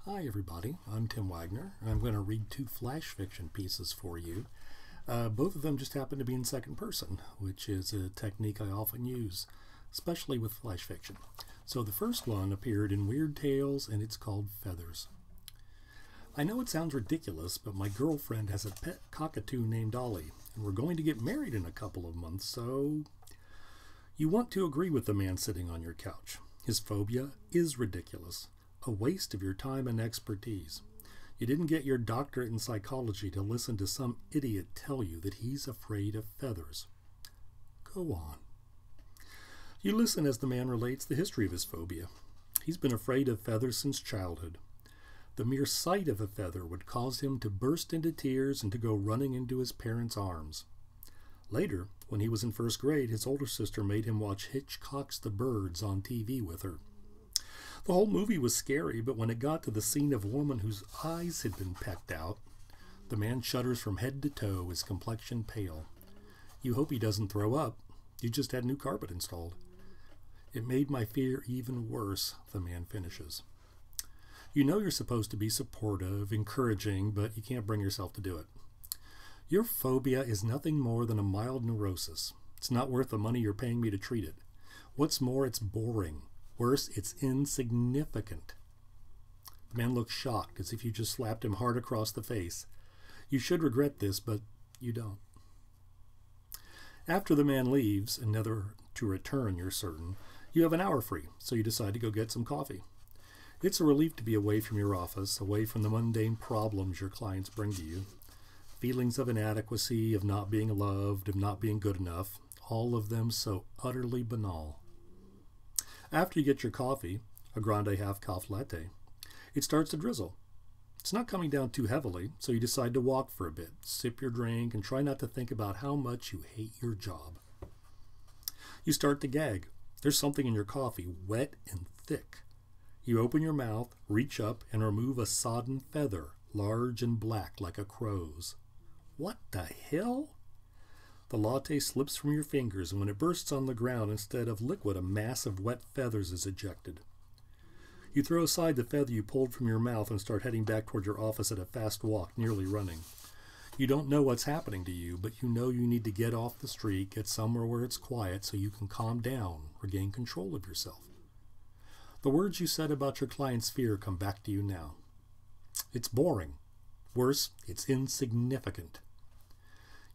Hi everybody, I'm Tim Waggoner. I'm going to read two flash fiction pieces for you. Both of them just happen to be in second person, which is a technique I often use, especially with flash fiction. So the first one appeared in Weird Tales and it's called Feathers. I know it sounds ridiculous, but my girlfriend has a pet cockatoo named Ollie, and we're going to get married in a couple of months, so you want to agree with the man sitting on your couch. His phobia is ridiculous. A waste of your time and expertise. You didn't get your doctorate in psychology to listen to some idiot tell you that he's afraid of feathers. Go on. You listen as the man relates the history of his phobia. He's been afraid of feathers since childhood. The mere sight of a feather would cause him to burst into tears and to go running into his parents' arms. Later, when he was in first grade, his older sister made him watch Hitchcock's The Birds on TV with her. The whole movie was scary, but when it got to the scene of a woman whose eyes had been pecked out, the man shudders from head to toe, his complexion pale. You hope he doesn't throw up. You just had new carpet installed. It made my fear even worse, the man finishes. You know you're supposed to be supportive, encouraging, but you can't bring yourself to do it. Your phobia is nothing more than a mild neurosis. It's not worth the money you're paying me to treat it. What's more, it's boring. Worse, it's insignificant. The man looks shocked, as if you just slapped him hard across the face. You should regret this, but you don't. After the man leaves, and never to return, you're certain, you have an hour free, so you decide to go get some coffee. It's a relief to be away from your office, away from the mundane problems your clients bring to you. Feelings of inadequacy, of not being loved, of not being good enough, all of them so utterly banal. After you get your coffee, a grande half-calf latte, it starts to drizzle. It's not coming down too heavily, so you decide to walk for a bit, sip your drink, and try not to think about how much you hate your job. You start to gag. There's something in your coffee, wet and thick. You open your mouth, reach up, and remove a sodden feather, large and black like a crow's. What the hell? The latte slips from your fingers, and when it bursts on the ground, instead of liquid, a mass of wet feathers is ejected. You throw aside the feather you pulled from your mouth and start heading back toward your office at a fast walk, nearly running. You don't know what's happening to you, but you know you need to get off the street, get somewhere where it's quiet so you can calm down, regain control of yourself. The words you said about your client's fear come back to you now. It's boring. Worse, it's insignificant.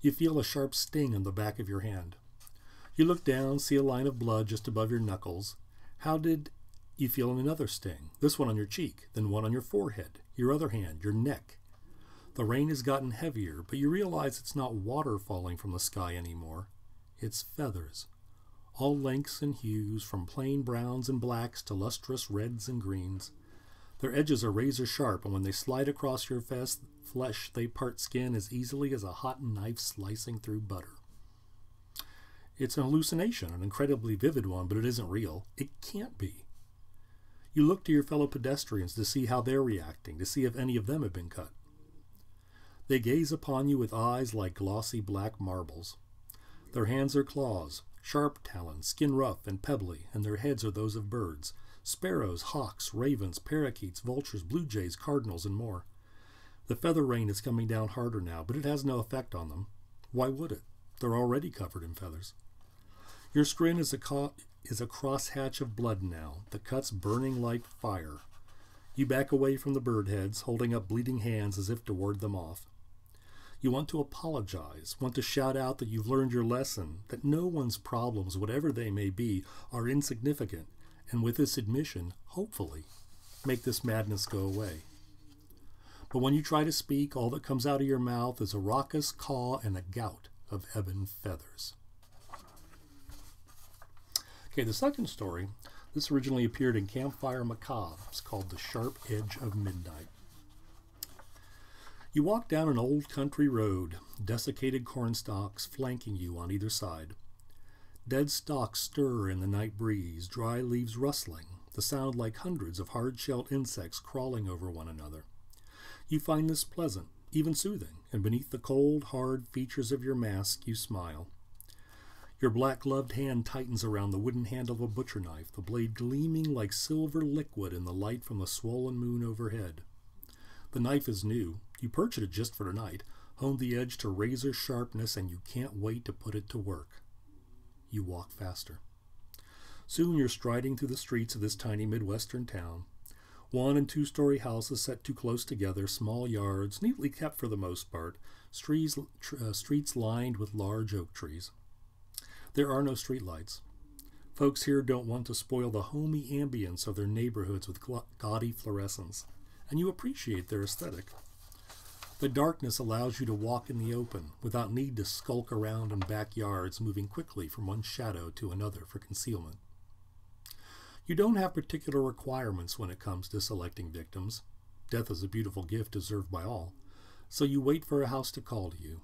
You feel a sharp sting on the back of your hand. You look down, see a line of blood just above your knuckles. How did you feel another sting? This one on your cheek, then one on your forehead, your other hand, your neck. The rain has gotten heavier, but you realize it's not water falling from the sky anymore. It's feathers. All lengths and hues, from plain browns and blacks to lustrous reds and greens. Their edges are razor sharp, and when they slide across your flesh, they part skin as easily as a hot knife slicing through butter. It's an hallucination, an incredibly vivid one, but it isn't real. It can't be. You look to your fellow pedestrians to see how they're reacting, to see if any of them have been cut. They gaze upon you with eyes like glossy black marbles. Their hands are claws, sharp talons, skin rough and pebbly, and their heads are those of birds. Sparrows, hawks, ravens, parakeets, vultures, blue jays, cardinals, and more. The feather rain is coming down harder now, but it has no effect on them. Why would it? They're already covered in feathers. Your skin is a crosshatch of blood now, the cuts burning like fire. You back away from the bird heads, holding up bleeding hands as if to ward them off. You want to apologize, want to shout out that you've learned your lesson, that no one's problems, whatever they may be, are insignificant, and with this admission, hopefully, make this madness go away. But when you try to speak, all that comes out of your mouth is a raucous caw and a gout of ebon feathers. Okay, the second story, this originally appeared in Campfire Macabre. It's called The Sharp Edge of Midnight. You walk down an old country road, desiccated cornstalks flanking you on either side. Dead stalks stir in the night breeze, dry leaves rustling, the sound like hundreds of hard-shelled insects crawling over one another. You find this pleasant, even soothing, and beneath the cold, hard features of your mask, you smile. Your black-gloved hand tightens around the wooden handle of a butcher knife, the blade gleaming like silver liquid in the light from the swollen moon overhead. The knife is new. You purchased it just for tonight, honed the edge to razor sharpness, and you can't wait to put it to work. You walk faster. Soon you're striding through the streets of this tiny Midwestern town. 1- and 2-story houses set too close together, small yards, neatly kept for the most part, streets lined with large oak trees. There are no streetlights. Folks here don't want to spoil the homey ambience of their neighborhoods with gaudy fluorescence, and you appreciate their aesthetic. The darkness allows you to walk in the open without need to skulk around in backyards, moving quickly from one shadow to another for concealment. You don't have particular requirements when it comes to selecting victims. Death is a beautiful gift deserved by all, so you wait for a house to call to you.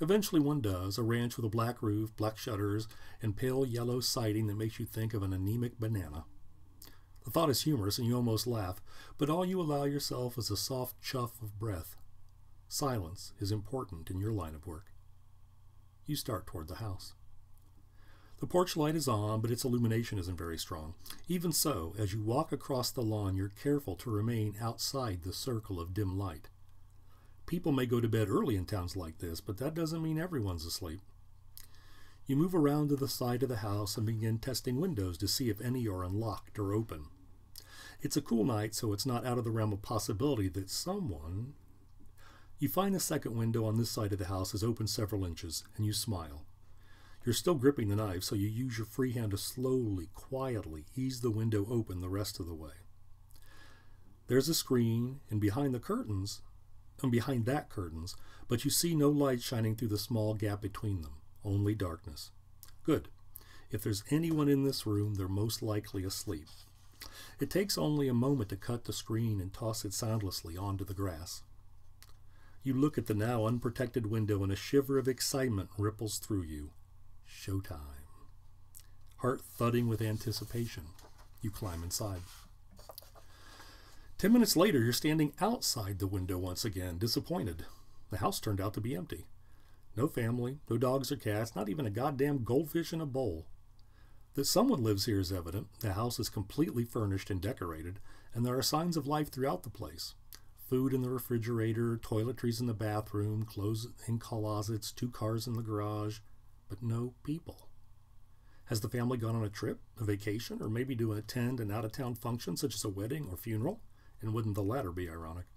Eventually one does, a ranch with a black roof, black shutters, and pale yellow siding that makes you think of an anemic banana. The thought is humorous and you almost laugh, but all you allow yourself is a soft chuff of breath. Silence is important in your line of work. You start toward the house. The porch light is on, but its illumination isn't very strong. Even so, as you walk across the lawn, you're careful to remain outside the circle of dim light. People may go to bed early in towns like this, but that doesn't mean everyone's asleep. You move around to the side of the house and begin testing windows to see if any are unlocked or open. It's a cool night, so it's not out of the realm of possibility that someone... You find the second window on this side of the house is open several inches, and you smile. You're still gripping the knife, so you use your free hand to slowly, quietly ease the window open the rest of the way. There's a screen, and behind that curtains, but you see no light shining through the small gap between them, only darkness. Good. If there's anyone in this room, they're most likely asleep. It takes only a moment to cut the screen and toss it soundlessly onto the grass. You look at the now unprotected window and a shiver of excitement ripples through you. Showtime. Heart thudding with anticipation, you climb inside. 10 minutes later, you're standing outside the window once again, disappointed. The house turned out to be empty. No family, no dogs or cats, not even a goddamn goldfish in a bowl. That someone lives here is evident. The house is completely furnished and decorated, and there are signs of life throughout the place. Food in the refrigerator, toiletries in the bathroom, clothes in closets, 2 cars in the garage, but no people. Has the family gone on a trip, a vacation, or maybe to attend an out-of-town function such as a wedding or funeral? And wouldn't the latter be ironic?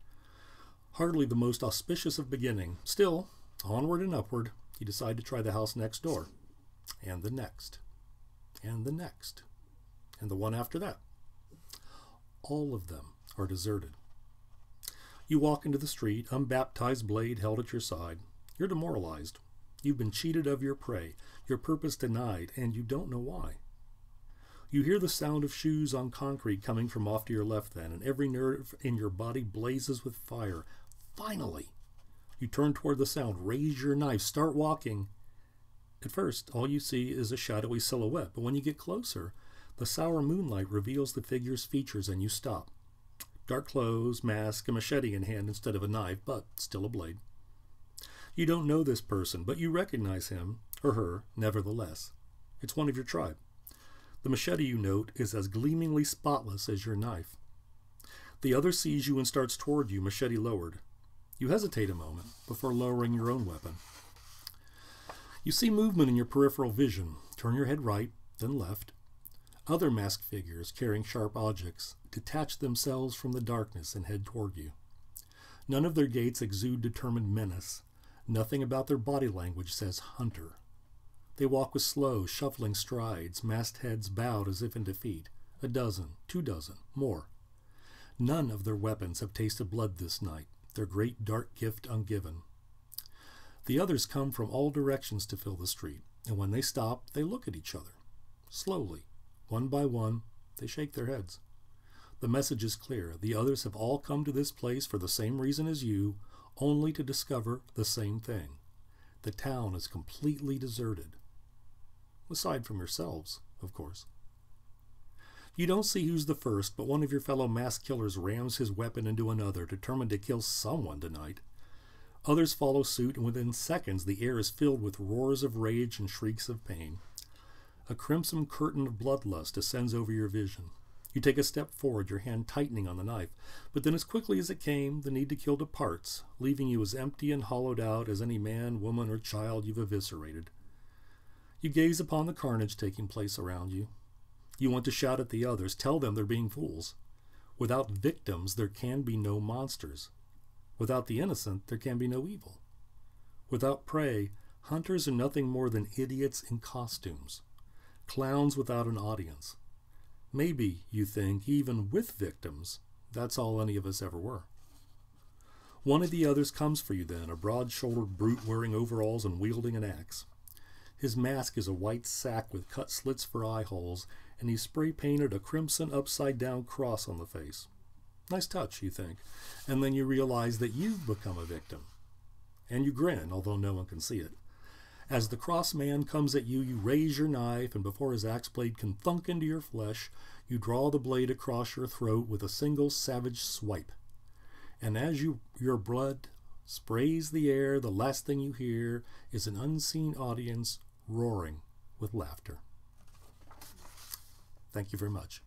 Hardly the most auspicious of beginning. Still, onward and upward, you decide to try the house next door, and the next, and the next, and the one after that. All of them are deserted. You walk into the street, unbaptized blade held at your side. You're demoralized. You've been cheated of your prey, your purpose denied, and you don't know why. You hear the sound of shoes on concrete coming from off to your left then, and every nerve in your body blazes with fire. Finally! You turn toward the sound, raise your knife, start walking. At first, all you see is a shadowy silhouette, but when you get closer, the sour moonlight reveals the figure's features and you stop. Dark clothes, mask, a machete in hand instead of a knife, but still a blade. You don't know this person, but you recognize him, or her, nevertheless. It's one of your tribe. The machete, you note, is as gleamingly spotless as your knife. The other sees you and starts toward you, machete lowered. You hesitate a moment before lowering your own weapon. You see movement in your peripheral vision. Turn your head right, then left. Other masked figures carrying sharp objects detach themselves from the darkness and head toward you. None of their gaits exude determined menace. Nothing about their body language says hunter. They walk with slow, shuffling strides, masked heads bowed as if in defeat. 12, 2 more. None of their weapons have tasted blood this night, their great dark gift ungiven. The others come from all directions to fill the street, and when they stop, they look at each other. Slowly, one by one, they shake their heads. The message is clear. The others have all come to this place for the same reason as you, only to discover the same thing. The town is completely deserted. Aside from yourselves, of course. You don't see who's the first, but one of your fellow masked killers rams his weapon into another, determined to kill someone tonight. Others follow suit, and within seconds the air is filled with roars of rage and shrieks of pain. A crimson curtain of bloodlust descends over your vision. You take a step forward, your hand tightening on the knife, but then as quickly as it came, the need to kill departs, leaving you as empty and hollowed out as any man, woman, or child you've eviscerated. You gaze upon the carnage taking place around you. You want to shout at the others, tell them they're being fools. Without victims, there can be no monsters. Without the innocent, there can be no evil. Without prey, hunters are nothing more than idiots in costumes, clowns without an audience. Maybe, you think, even with victims, that's all any of us ever were. One of the others comes for you then, a broad-shouldered brute wearing overalls and wielding an axe. His mask is a white sack with cut slits for eye holes, and he's spray-painted a crimson upside-down cross on the face. Nice touch, you think, and then you realize that you've become a victim. And you grin, although no one can see it. As the cross man comes at you, you raise your knife, and before his axe blade can thunk into your flesh, you draw the blade across your throat with a single savage swipe. And as your blood sprays the air, the last thing you hear is an unseen audience roaring with laughter. Thank you very much.